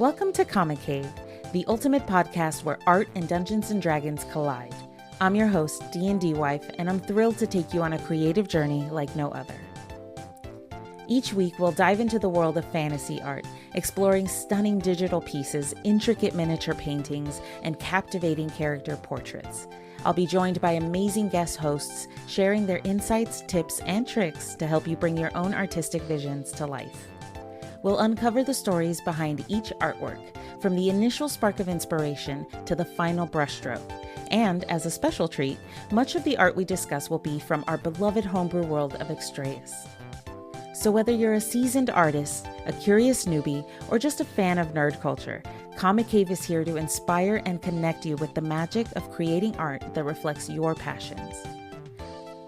Welcome to Comic Cave, the ultimate podcast where art and Dungeons and Dragons collide. I'm your host, DnDWife, and I'm thrilled to take you on a creative journey like no other. Each week, we'll dive into the world of fantasy art, exploring stunning digital pieces, intricate miniature paintings, and captivating character portraits. I'll be joined by amazing guest hosts, sharing their insights, tips, and tricks to help you bring your own artistic visions to life. We'll uncover the stories behind each artwork, from the initial spark of inspiration to the final brushstroke. And as a special treat, much of the art we discuss will be from our beloved homebrew world of Extrayus. So whether you're a seasoned artist, a curious newbie, or just a fan of nerd culture, Comic Cave is here to inspire and connect you with the magic of creating art that reflects your passions.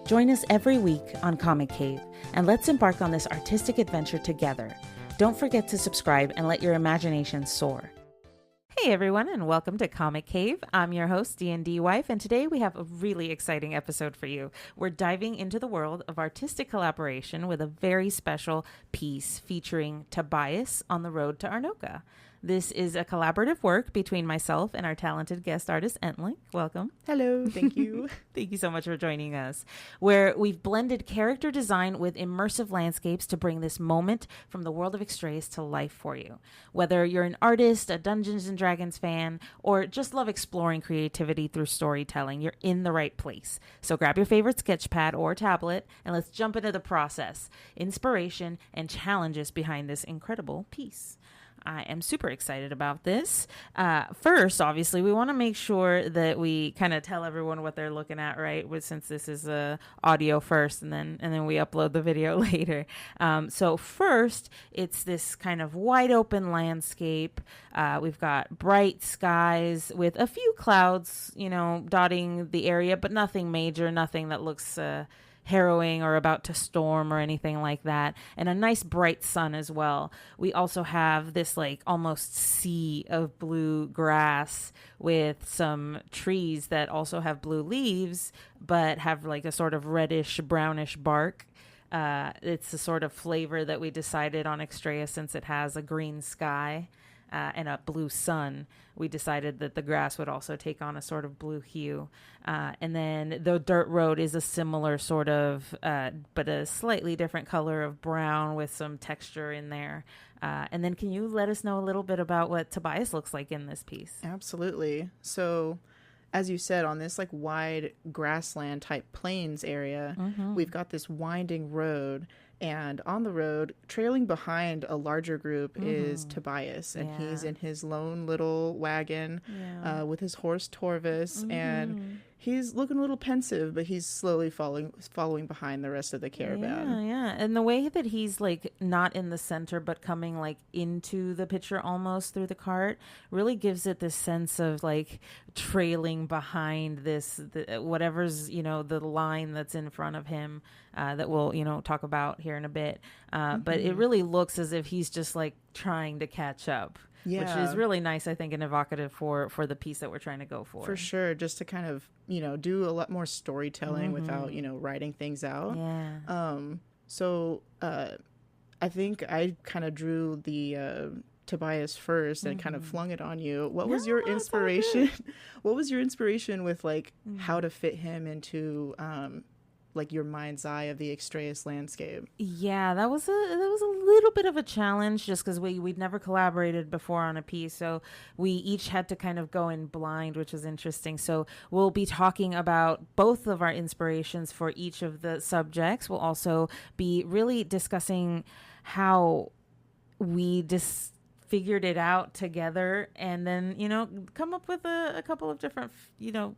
Join us every week on Comic Cave, and let's embark on this artistic adventure together. Don't forget to subscribe and let your imagination soar. Hey everyone, and welcome to Comic Cave. I'm your host, DnDWife, and today we have a really exciting episode for you. We're diving into the world of artistic collaboration with a very special piece featuring Tobias on the road to Arnknoka. This is a collaborative work between myself and our talented guest artist, EntLynk. Welcome. Hello, thank you. Thank you so much for joining us, where we've blended character design with immersive landscapes to bring this moment from the world of Extrayus to life for you. Whether you're an artist, a Dungeons and Dragons fan, or just love exploring creativity through storytelling, you're in the right place. So grab your favorite sketch pad or tablet, and let's jump into the process, inspiration, and challenges behind this incredible piece. I am super excited about this. First, obviously, we want to make sure that we kind of tell everyone what they're looking at, right? Since this is audio first, and then we upload the video later. So first, it's this kind of wide open landscape. We've got bright skies with a few clouds, dotting the area, but nothing major, nothing that looks harrowing or about to storm or anything like that, and a nice bright sun as well. We also have this almost sea of blue grass with some trees that also have blue leaves but have a sort of reddish brownish bark. It's a sort of flavor that we decided on Extrayus, since it has a green sky and a blue sun. We decided that the grass would also take on a sort of blue hue. And then the dirt road is a similar sort of, but a slightly different color of brown with some texture in there. And then can you let us know a little bit about what Tobias looks like in this piece? Absolutely. So, as you said, on this wide grassland type plains area, we've got this winding road. And on the road, trailing behind a larger group, is Tobias. And he's in his lone little wagon with his horse Tobias. And he's looking a little pensive, but he's slowly following behind the rest of the caravan. Yeah. And the way that he's not in the center, but coming into the picture almost through the cart, really gives it this sense of trailing behind this, whatever's, the line that's in front of him that we'll, talk about here in a bit. But it really looks as if he's just trying to catch up. Yeah. Which is really nice, I think, and evocative for the piece that we're trying to go for. For sure, just to kind of, do a lot more storytelling without, writing things out. Yeah. So I think I kind of drew the Tobias first and kind of flung it on you. What was your inspiration? What was your inspiration with how to fit him into your mind's eye of the Extrayus landscape? Yeah, that was a little bit of a challenge, just because we'd never collaborated before on a piece, so we each had to kind of go in blind, which was interesting. So we'll be talking about both of our inspirations for each of the subjects. We'll also be really discussing how we figured it out together, and then come up with a couple of different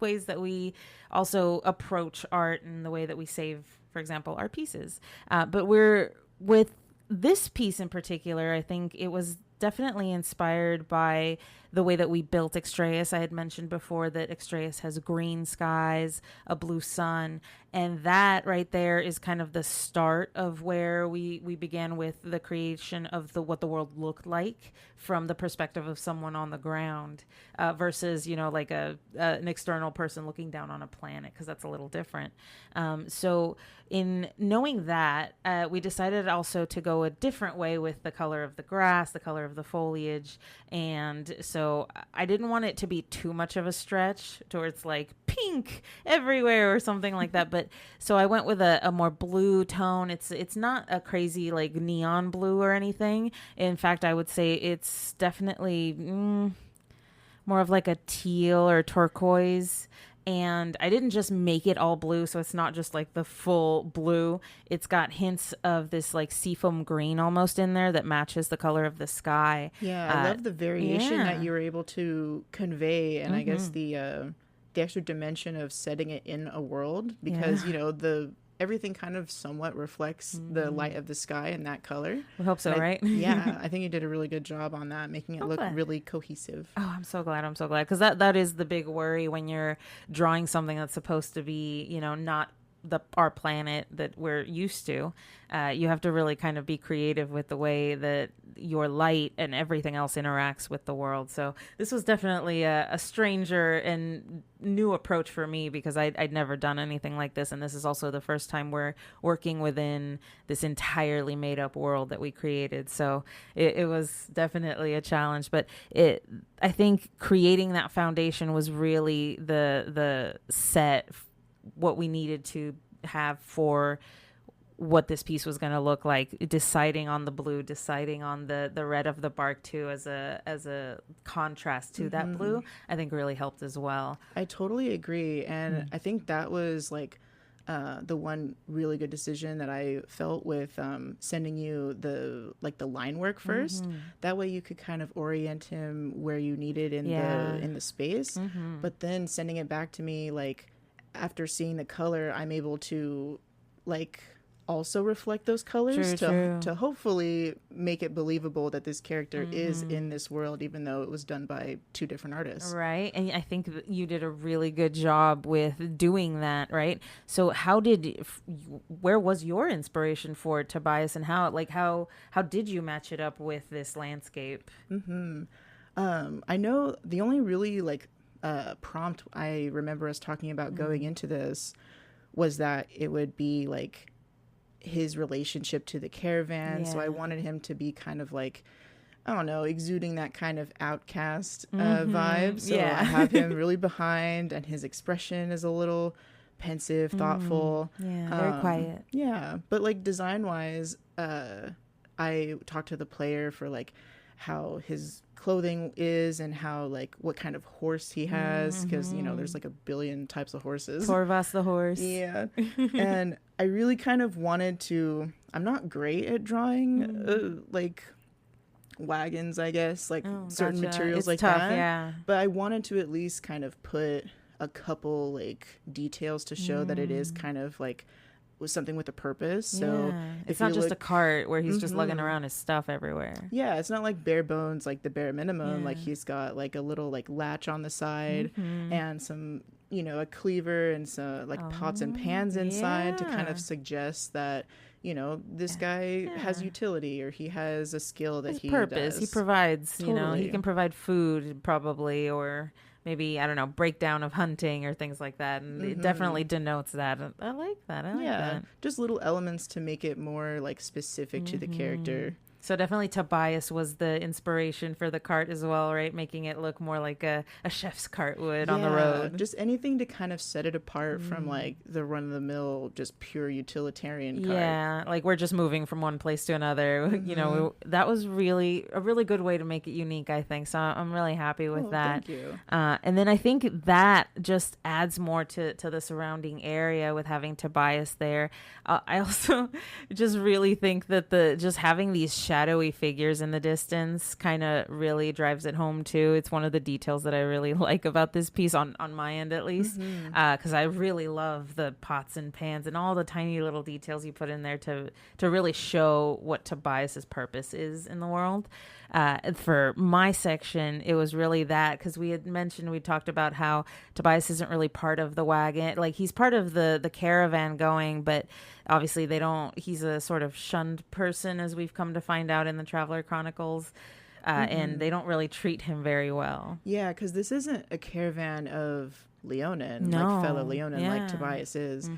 ways that we also approach art and the way that we save, for example, our pieces. But with this piece in particular, I think it was definitely inspired by the way that we built Extrayus. I had mentioned before that Extrayus has green skies, a blue sun, and that right there is kind of the start of where we began with the creation of what the world looked like from the perspective of someone on the ground, versus, you know, like an external person looking down on a planet, because that's a little different. So in knowing that, we decided also to go a different way with the color of the grass, the color of the foliage. And so I didn't want it to be too much of a stretch towards like pink everywhere or something like that. But so I went with a more blue tone. It's not a crazy like neon blue or anything. In fact, I would say it's definitely more of like a teal or turquoise. And I didn't just make it all blue, so it's not just like the full blue. It's got hints of this like seafoam green almost in there that matches the color of the sky. Yeah, I love the variation that you were able to convey, and I guess the extra dimension of setting it in a world, because you know everything kind of somewhat reflects the light of the sky in that color. We hope so, right? Yeah, I think you did a really good job on that, making it look really cohesive. Oh, I'm so glad. Because that is the big worry when you're drawing something that's supposed to be, you know, not our planet that we're used to. You have to really kind of be creative with the way that your light and everything else interacts with the world. So this was definitely a stranger and new approach for me, because I'd never done anything like this. And this is also the first time we're working within this entirely made up world that we created. So it was definitely a challenge, but I think creating that foundation was really the set, what we needed to have for what this piece was going to look like. Deciding on the blue, deciding on the red of the bark too as a contrast to that blue, I think really helped as well. I totally agree, and I think that was like the one really good decision that I felt with sending you the line work first. That way you could kind of orient him where you needed in the space, but then sending it back to me, like after seeing the color, I'm able to like also reflect those colors to hopefully make it believable that this character is in this world, even though it was done by two different artists. Right. And I think that you did a really good job with doing that, right? So where was your inspiration for Tobias, and how did you match it up with this landscape? I know the only really prompt I remember us talking about going into this was that it would be like his relationship to the caravan. So I wanted him to be kind of like, I don't know, exuding that kind of outcast vibe. So I have him really behind, and his expression is a little pensive, thoughtful. Very quiet. Yeah, but like design wise, I talked to the player for like how his clothing is and how like what kind of horse he has, because you know there's like a billion types of horses. Torvas the horse. Yeah. And I really kind of wanted to, I'm not great at drawing like wagons, I guess, like certain materials. It's like tough, that. Yeah. But I wanted to at least kind of put a couple like details to show that it is kind of like was something with a purpose. So it's not just a cart where he's just lugging around his stuff everywhere. Yeah, it's not like bare bones, like the bare minimum. Like he's got like a little like latch on the side and some, you know, a cleaver and some like pots and pans inside to kind of suggest that, you know, this guy has utility, or he has a skill that he purpose. Does. He provides, you know, he can provide food probably, or maybe, I don't know, breakdown of hunting or things like that. And it definitely denotes that. I like that. I like that. Just little elements to make it more like specific to the character. So definitely Tobias was the inspiration for the cart as well, right? Making it look more like a chef's cart would on the road. Just anything to kind of set it apart from like the run-of-the-mill, just pure utilitarian cart. Yeah, like we're just moving from one place to another. You know, that was really a really good way to make it unique, I think. So I'm really happy with that. Thank you. And then I think that just adds more to the surrounding area with having Tobias there. I also just really think that just having these shadowy figures in the distance kind of really drives it home too. It's one of the details that I really like about this piece on my end, at least, because I really love the pots and pans and all the tiny little details you put in there to really show what Tobias's purpose is in the world. For my section, it was really that, because we talked about how Tobias isn't really part of the wagon. Like, he's part of the caravan going, but obviously he's a sort of shunned person, as we've come to find out in the Traveler Chronicles. And they don't really treat him very well. Yeah, because this isn't a caravan of Leonin, like fellow Leonin, like Tobias is.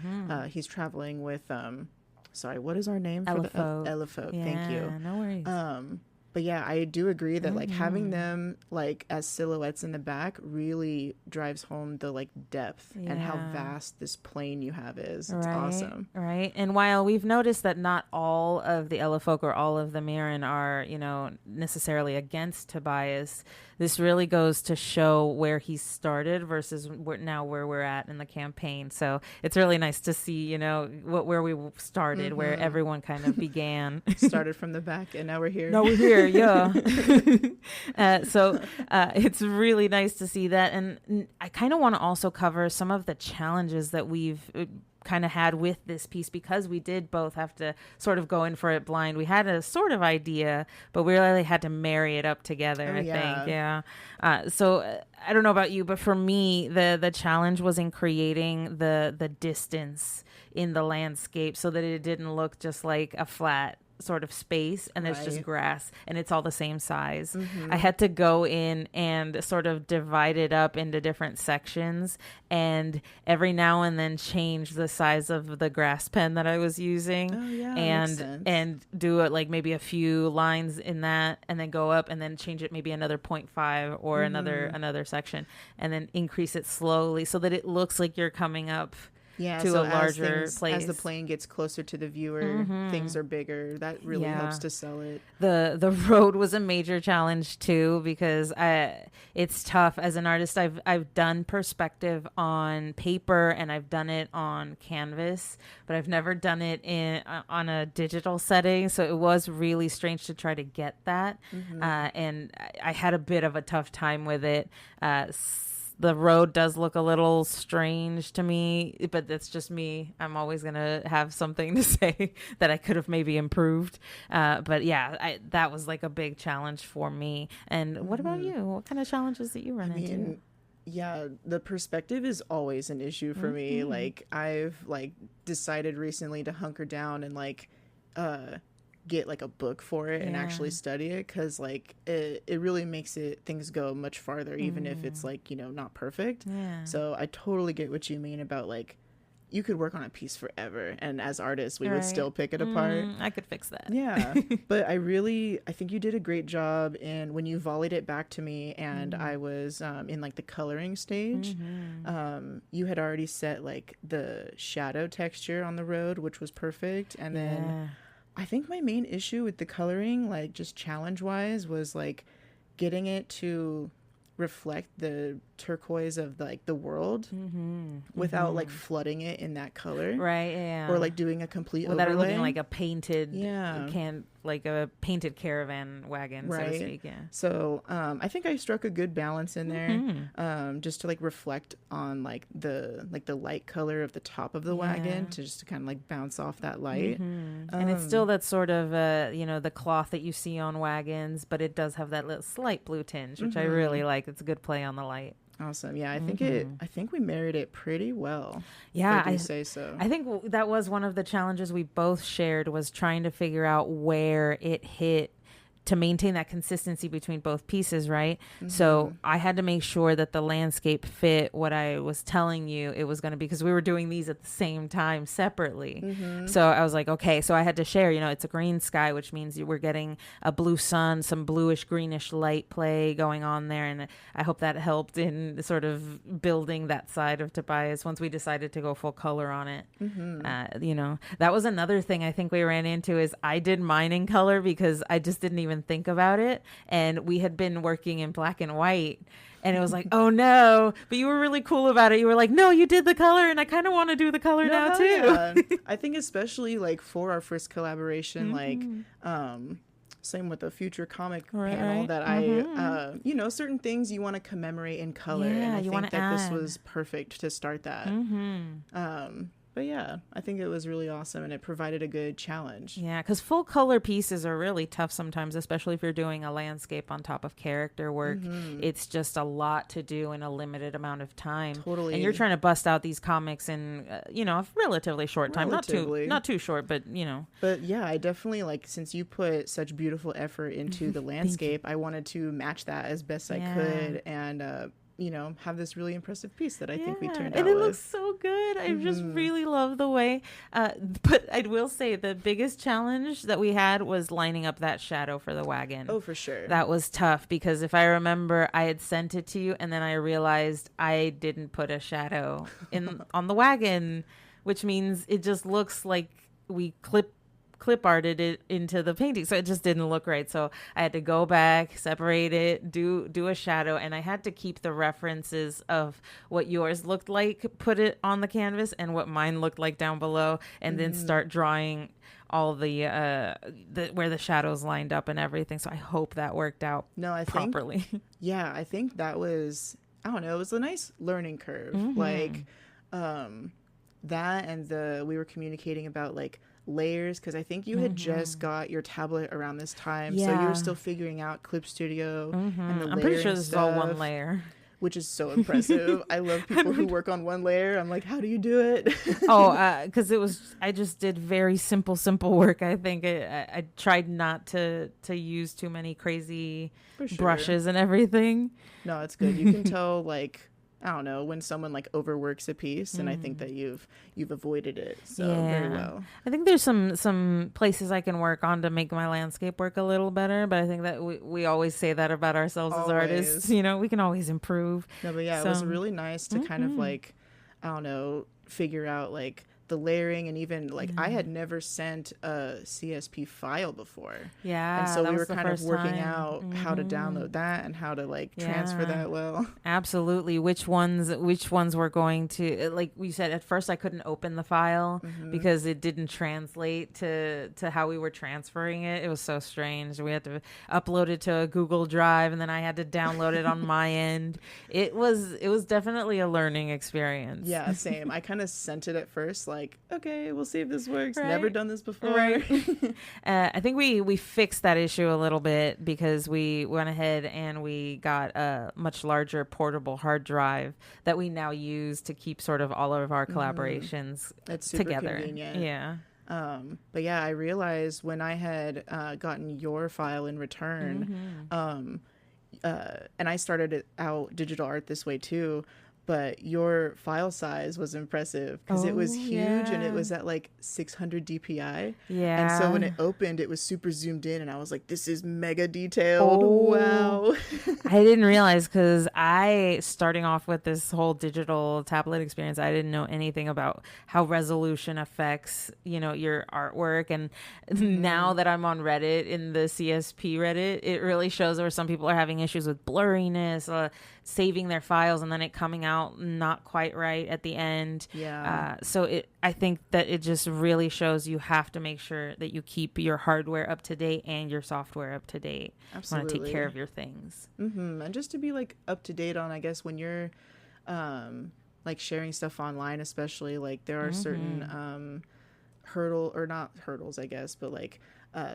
He's traveling with, sorry, what is our name for the Elefolk? Yeah, thank you. No worries. But yeah, I do agree that like having them like as silhouettes in the back really drives home the like depth and how vast this plain you have is. It's awesome. Right. And while we've noticed that not all of the Elefolk or all of the Mirren are, necessarily against Tobias, this really goes to show where he started versus where we're at in the campaign. So it's really nice to see, where we started, where everyone kind of began. Started from the back and now we're here. Yeah. So it's really nice to see that. And I kind of want to also cover some of the challenges that we've kind of had with this piece, because we did both have to sort of go in for it blind. We had a sort of idea, but we really had to marry it up together, I think. Yeah. So I don't know about you, but for me, the challenge was in creating the distance in the landscape so that it didn't look just like a flat sort of space and it's just grass and it's all the same size. I had to go in and sort of divide it up into different sections and every now and then change the size of the grass pen that I was using and do it like maybe a few lines in that and then go up and then change it maybe another 0.5 or another section and then increase it slowly so that it looks like you're coming up to a larger place. As the plane gets closer to the viewer, things are bigger. That really helps to sell it. The road was a major challenge too, because it's tough as an artist. I've done perspective on paper and I've done it on canvas, but I've never done it on a digital setting. So it was really strange to try to get that, and I had a bit of a tough time with it. The road does look a little strange to me, but that's just me. I'm always going to have something to say that I could have maybe improved. But yeah, that was like a big challenge for me. And what about you? What kind of challenges that you run into? Yeah, the perspective is always an issue for me. Like I've like decided recently to hunker down and like, get like a book for it and actually study it, because like it really makes things go much farther, even if it's like not perfect. So I totally get what you mean about like you could work on a piece forever and as artists we would still pick it apart. I could fix that. But I think you did a great job in when you volleyed it back to me and I was in like the coloring stage. You had already set like the shadow texture on the road, which was perfect, and then I think my main issue with the coloring, like just challenge-wise, was like getting it to reflect the turquoise of like the world without like flooding it in that color, or like doing a complete without overlay. it looking like a painted like a painted caravan wagon, so to speak. So I think I struck a good balance in there, just to like reflect on like the light color of the top of the wagon to kind of like bounce off that light. And it's still that sort of the cloth that you see on wagons, but it does have that little slight blue tinge, which I really like. It's a good play on the light. Awesome. Yeah, I think we married it pretty well. Yeah, if I do say so. I think that was one of the challenges we both shared, was trying to figure out where it hit to maintain that consistency between both pieces, right? So I had to make sure that the landscape fit what I was telling you it was going to be, because we were doing these at the same time separately. So I was like, okay, so I had to share, it's a green sky, which means we're getting a blue sun, some bluish greenish light play going on there. And I hope that helped in sort of building that side of Tobias once we decided to go full color on it. That was another thing I think we ran into, is I did mine in color because I just didn't even think about it, and we had been working in black and white, and it was like, oh no, but you were really cool about it. You were like, no, you did the color, and I kind of want to do the color now too. I think especially like for our first collaboration, like same with the future comic panel that I certain things you want to commemorate in color, and I think that this was perfect to start that. But yeah, I think it was really awesome, and it provided a good challenge. Yeah, because full color pieces are really tough sometimes, especially if you're doing a landscape on top of character work. It's just a lot to do in a limited amount of time. Totally. And you're trying to bust out these comics in, a relatively short time. Not too short, but, But yeah, I definitely, like, since you put such beautiful effort into the landscape, I wanted to match that as best I could, and have this really impressive piece that I think we turned out and it with. looks so good. I just really love the way. But I will say the biggest challenge that we had was lining up that shadow for the wagon. Oh, for sure. That was tough because if I remember, I had sent it to you, and then I realized I didn't put a shadow on the wagon, which means it just looks like we clip arted it into the painting, so it just didn't look right. So I had to go back, separate it, do a shadow, and I had to keep the references of what yours looked like, put it on the canvas, and what mine looked like down below, and then start drawing all the where the shadows lined up and everything. So I hope that worked out properly. I think that was, I don't know, it was a nice learning curve. Like that, and we were communicating about like layers, because I think you had just got your tablet around this time, so you were still figuring out Clip Studio and the I'm pretty sure this stuff, is all one layer, which is so impressive. I love people who work on one layer. I'm like, how do you do it? Because I just did very simple work. I think I tried not to use too many crazy brushes and everything. No, it's good. You can tell, like, I don't know, when someone like overworks a piece, and I think that you've avoided it very well. I think there's some places I can work on to make my landscape work a little better, but I think that we always say that about ourselves as artists. We can always improve. No, but yeah, it was really nice to kind of like, I don't know, figure out like the layering, and even like I had never sent a CSP file before. Yeah. And so we were kind of working out how to download that and how to like transfer that well. Absolutely. Which ones were going to, like we said, at first I couldn't open the file because it didn't translate to how we were transferring it. It was so strange. We had to upload it to a Google Drive, and then I had to download it on my end. It was definitely a learning experience. Yeah, same. I kind of sent it at first like, okay, we'll see if this works. Right. Never done this before. Right. I think we fixed that issue a little bit because we went ahead and we got a much larger portable hard drive that we now use to keep sort of all of our collaborations That's super together. Convenient. Yeah. But yeah, I realized when I had gotten your file in return, and I started it out digital art this way too, but your file size was impressive because it was huge and it was at like 600 DPI. Yeah. And so when it opened, it was super zoomed in, and I was like, this is mega detailed. Wow. I didn't realize, because starting off with this whole digital tablet experience, I didn't know anything about how resolution affects, your artwork. And now that I'm on Reddit, in the CSP Reddit, it really shows where some people are having issues with blurriness, saving their files and then it coming out not quite right at the end. Yeah. So I think that it just really shows you have to make sure that you keep your hardware up to date and your software up to date. Absolutely. You want to take care of your things. And just to be like up to date on, I guess, when you're like sharing stuff online, especially, like there are certain not hurdles, I guess, but like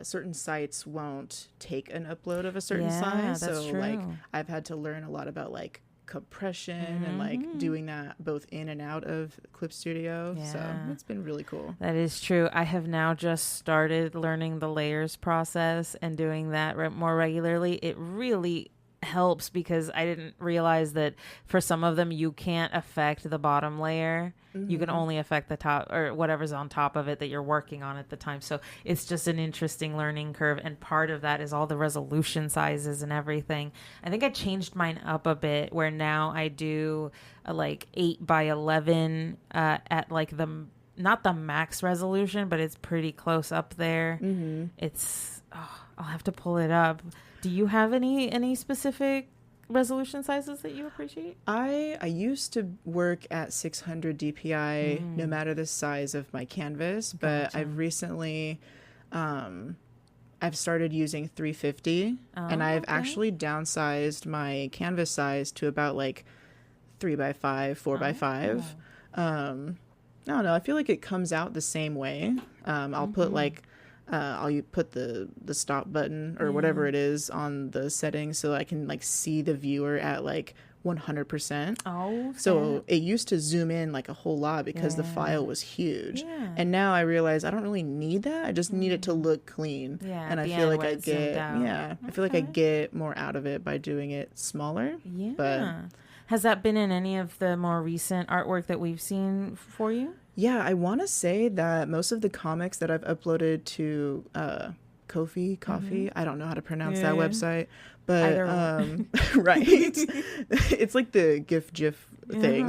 certain sites won't take an upload of a certain size. That's so true. Like I've had to learn a lot about like compression and like doing that both in and out of Clip Studio. So it's been really cool. That is true. I have now just started learning the layers process and doing that more regularly. It really helps because I didn't realize that for some of them you can't affect the bottom layer. You can only affect the top or whatever's on top of it that you're working on at the time. So it's just an interesting learning curve, and part of that is all the resolution sizes and everything. I think I changed mine up a bit where now I do like 8x11 at like not the max resolution, but it's pretty close up there. It's I'll have to pull it up. Do you have any specific resolution sizes that you appreciate? I used to work at 600 DPI no matter the size of my canvas, but Gotcha. I've recently I've started using 350 and I've actually downsized my canvas size to about like 3x5, 4x5. I don't know. I feel like it comes out the same way. I'll put like, I'll put the stop button or whatever it is on the settings so I can like see the viewer at like 100%. Oh, so it used to zoom in like a whole lot because the file was huge. And now I realize I don't really need that. I just need it to look clean. And I feel like I get, I feel like I get more out of it by doing it smaller. But has that been in any of the more recent artwork that we've seen for you? Yeah, I want to say that most of the comics that I've uploaded to Ko-fi, I don't know how to pronounce that website, but right, it's like the GIF thing.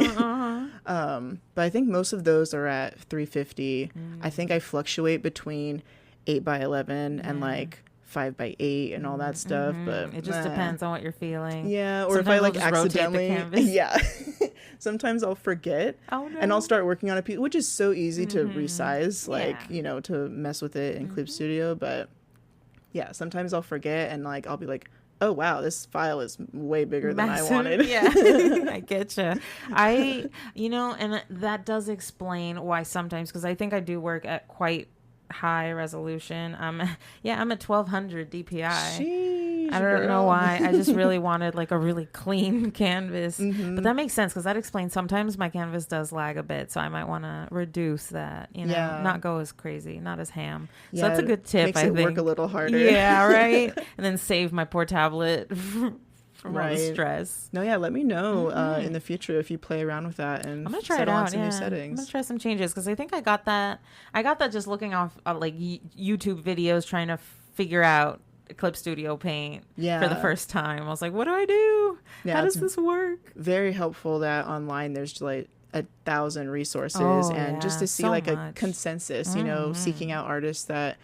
But I think most of those are at 350. I think I fluctuate between 8x11 and like 5x8 and all that stuff, but it just depends on what you're feeling. Yeah, or sometimes if I like accidentally, sometimes I'll forget and I'll start working on a piece, which is so easy to resize, like, you know, to mess with it in Clip Studio. But yeah, sometimes I'll forget and like, I'll be like, oh, wow, this file is way bigger than I wanted. Yeah, I get you. You know, and that does explain why sometimes, because I think I do work at quite high resolution. I'm at 1200 DPI. Sheesh, I don't know why. I just really wanted like a really clean canvas. But that makes sense because that explains sometimes my canvas does lag a bit, so I might want to reduce that, you know, not go as crazy, not as ham. So that's a good tip. Makes it work a little harder. Yeah, right. And then save my poor tablet from all the stress. No, yeah, let me know in the future if you play around with that and I'm gonna try it out. some new settings. I'm gonna try some changes because I think I got that just looking off like YouTube videos trying to figure out Clip Studio Paint for the first time. I was like, what do I do? How does this work? Very helpful that online there's like 1,000 resources and just to see like a consensus, you know, seeking out artists that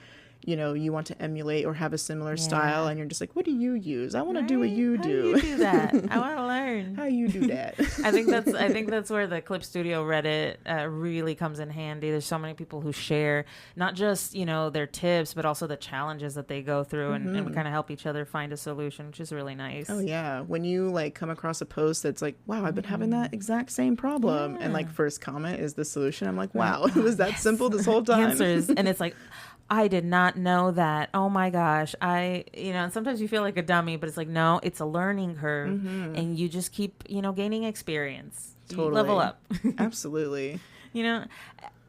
you know, you want to emulate or have a similar style, and you're just like, what do you use? I want to do what you do. How do you do that? I want to learn. How you do that? I think that's where the Clip Studio Reddit really comes in handy. There's so many people who share not just, you know, their tips, but also the challenges that they go through, and we kind of help each other find a solution, which is really nice. Oh yeah, when you like come across a post that's like, wow, I've been having that exact same problem, and like first comment is the solution. I'm like, wow, it was that simple this whole time. Answers, and it's like, I did not know that. Oh my gosh. You know, sometimes you feel like a dummy, but it's like, no, it's a learning curve, and you just keep, you know, gaining experience. Totally. You level up. Absolutely. You know,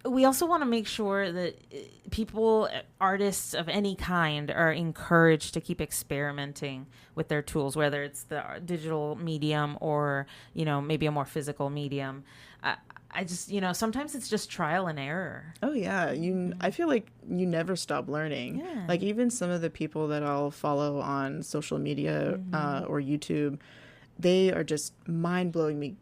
we also want to make sure that people, artists of any kind, are encouraged to keep experimenting with their tools, whether it's the digital medium or, you know, maybe a more physical medium. I just, you know, sometimes it's just trial and error. Oh yeah, I feel like you never stop learning. Yeah. Like even some of the people that I'll follow on social media or YouTube, they are just mind-blowingly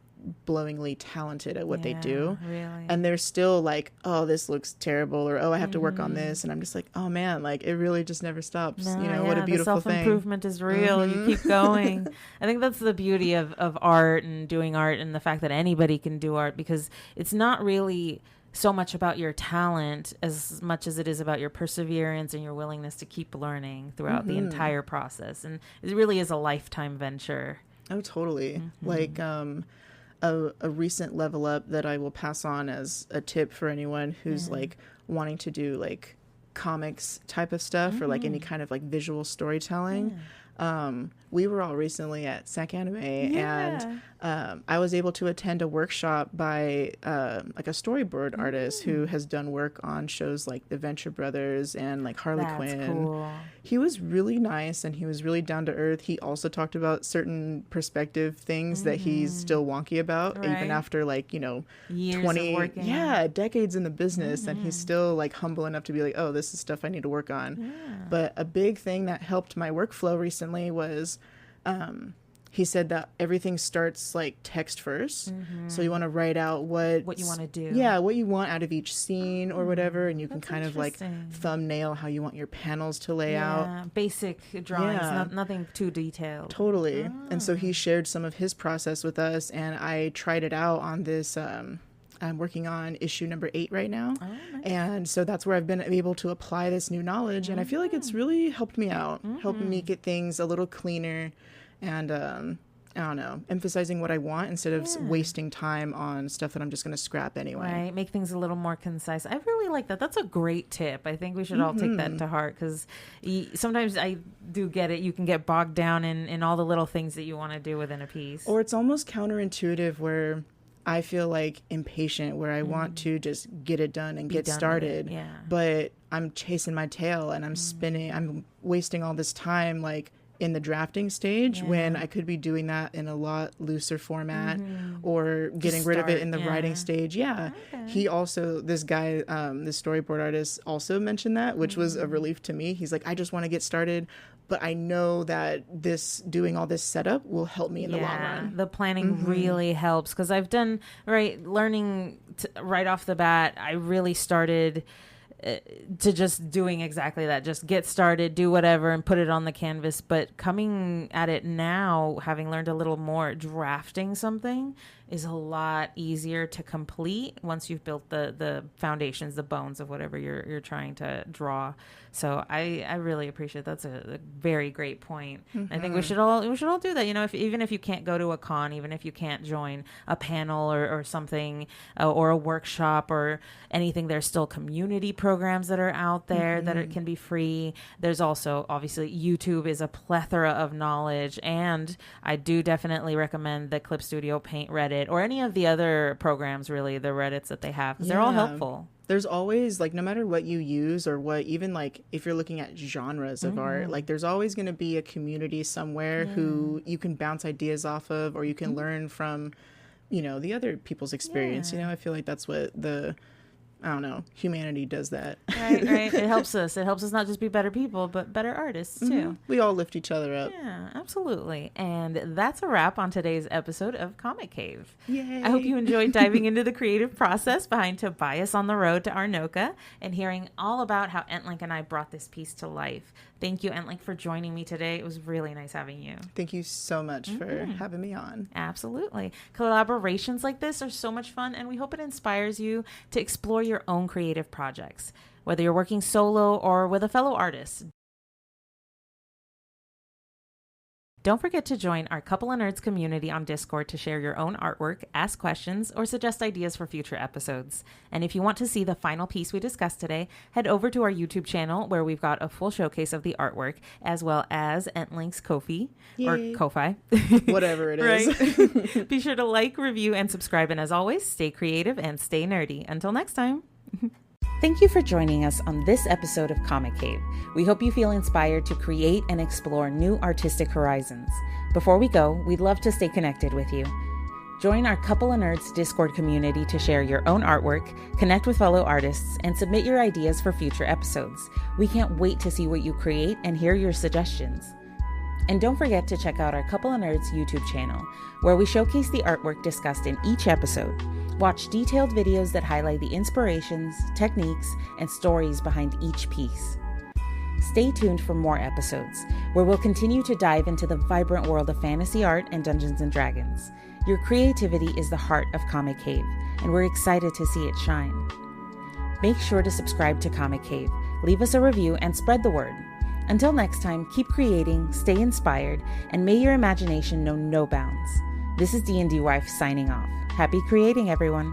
talented at what they do. Really. And they're still like, oh, this looks terrible, or oh, I have to work on this, and I'm just like, oh man, like it really just never stops. No, you know, what a beautiful the self-improvement thing. is real. You keep going. I think that's the beauty of art and doing art, and the fact that anybody can do art, because it's not really so much about your talent as much as it is about your perseverance and your willingness to keep learning throughout the entire process. And it really is a lifetime venture. Oh, totally. Like, a recent level up that I will pass on as a tip for anyone who's like wanting to do like comics type of stuff or like any kind of like visual storytelling. We were all recently at SAC Anime, and I was able to attend a workshop by like a storyboard artist who has done work on shows like The Venture Brothers and like Harley Quinn. Cool. He was really nice and he was really down to earth. He also talked about certain perspective things that he's still wonky about, even after like, you know, years 20 of working. decades in the business, and he's still like humble enough to be like, oh, this is stuff I need to work on. But a big thing that helped my workflow recently was he said that everything starts like text first. So you want to write out what you want to do. Yeah, what you want out of each scene or whatever, and you can kind of like thumbnail how you want your panels to lay out. Basic drawings, nothing too detailed. Totally. And so he shared some of his process with us, and I tried it out on this I'm working on issue number 8 right now. Oh, nice. And so that's where I've been able to apply this new knowledge. And I feel like it's really helped me out, helped me get things a little cleaner and I don't know, emphasizing what I want instead of wasting time on stuff that I'm just going to scrap anyway. Right. Make things a little more concise. I really like that. That's a great tip. I think we should all take that to heart, because sometimes I do get it. You can get bogged down in all the little things that you want to do within a piece. Or it's almost counterintuitive where I feel like impatient, where I want to just get it done and get started. Yeah. But I'm chasing my tail and I'm spinning. I'm wasting all this time like in the drafting stage when I could be doing that in a lot looser format or getting rid of it in the writing stage. Yeah. Okay. He also, this guy, this storyboard artist also mentioned that, which was a relief to me. He's like, I just want to get started, but I know that doing all this setup will help me in the long run. The planning really helps, because I've done, learning right off the bat, I really started to just doing exactly that. Just get started, do whatever, and put it on the canvas. But coming at it now, having learned a little more, drafting something is a lot easier to complete once you've built the foundations, the bones of whatever you're trying to draw. So I really appreciate that's a very great point. I think we should all do that. You know, even if you can't go to a con, even if you can't join a panel or something, or a workshop or anything, there's still community programs that are out there that it can be free. There's also, obviously, YouTube is a plethora of knowledge, and I do definitely recommend the Clip Studio Paint Reddit, or any of the other programs, really, the Reddits that they have, because they're all helpful. There's always, like, no matter what you use or what, even like if you're looking at genres of art, like there's always going to be a community somewhere who you can bounce ideas off of, or you can learn from, you know, the other people's experience. You know, I feel like that's what I don't know, humanity does that. Right. It helps us. It helps us not just be better people, but better artists too. We all lift each other up. Yeah, absolutely. And that's a wrap on today's episode of Comic Cave. Yay. I hope you enjoyed diving into the creative process behind Tobias on the road to Arnknoka and hearing all about how EntLynk and I brought this piece to life. Thank you, EntLynk, for joining me today. It was really nice having you. Thank you so much for having me on. Absolutely. Collaborations like this are so much fun, and we hope it inspires you to explore your own creative projects, whether you're working solo or with a fellow artist. Don't forget to join our Couple of Nerds community on Discord to share your own artwork, ask questions, or suggest ideas for future episodes. And if you want to see the final piece we discussed today, head over to our YouTube channel, where we've got a full showcase of the artwork, as well as EntLynk's Ko-fi, or Ko-fi. Whatever it is. Right. Be sure to like, review, and subscribe. And as always, stay creative and stay nerdy. Until next time. Thank you for joining us on this episode of Comic Cave. We hope you feel inspired to create and explore new artistic horizons. Before we go, we'd love to stay connected with you. Join our Couple of Nerds Discord community to share your own artwork, connect with fellow artists, and submit your ideas for future episodes. We can't wait to see what you create and hear your suggestions. And don't forget to check out our Couple of Nerds YouTube channel, where we showcase the artwork discussed in each episode. Watch detailed videos that highlight the inspirations, techniques, and stories behind each piece. Stay tuned for more episodes, where we'll continue to dive into the vibrant world of fantasy art and Dungeons & Dragons. Your creativity is the heart of Comic Cave, and we're excited to see it shine. Make sure to subscribe to Comic Cave, leave us a review, and spread the word. Until next time, keep creating, stay inspired, and may your imagination know no bounds. This is DnDWife signing off. Happy creating, everyone.